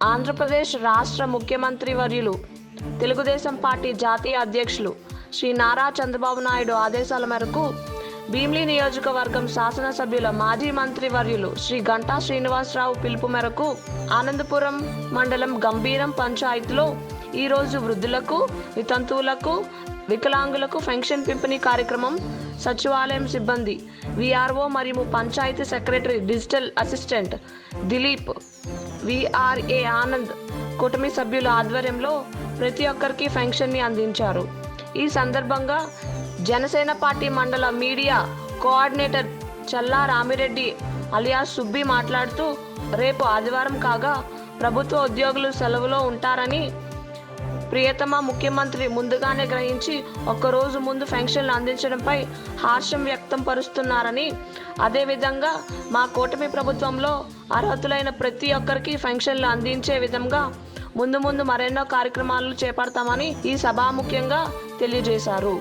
ఆంధ్రప్రదేశ్ రాష్ట్ర ముఖ్యమంత్రి వర్యులు తెలుగుదేశం పార్టీ జాతీయ అధ్యక్షులు శ్రీ నారా చంద్రబాబు నాయుడు ఆదేశాల మేరకు భీమిలి నియోజకవర్గం శాసనసభ్యుల మాజీ మంత్రి వర్యులు శ్రీ గంటా శ్రీనివాసరావు పిలుపు మేరకు ఆనందపురం మండలం గంభీరం పంచాయతీలో ఈరోజు వృద్ధులకు, వితంతువులకు, వికలాంగులకు పెన్షన్ పంపిణీ కార్యక్రమం సచివాలయం సిబ్బంది, విఆర్ఓ మరియు panchayati secretary digital assistant Dilip, VRA Anand కుటుంబ సభ్యుల ఆధ్వర్యంలో ప్రతి ఒక్కరికి పెన్షన్ని అందించారు. ఈ సందర్భంగా జనసేన పార్టీ మండల media coordinator Challa Ramireddy alias Subbi మాట్లాడుతూ, రేపు ఆదివారం కాగా ప్రభుత్వ ఉద్యోగులు సెలవులో ఉంటారని ప్రియతమ ముఖ్యమంత్రి ముందుగానే గ్రహించి ఒక్కరోజు ముందు పెన్షన్లు అందించడంపై హర్షం వ్యక్తం పరుస్తున్నారని, అదేవిధంగా మా కూటమి ప్రభుత్వంలో అర్హతులైన ప్రతి ఒక్కరికి పెన్షన్లు అందించే విధంగా ముందు మరెన్నో కార్యక్రమాలు చేపడతామని ఈ సభాముఖ్యంగా తెలియజేశారు.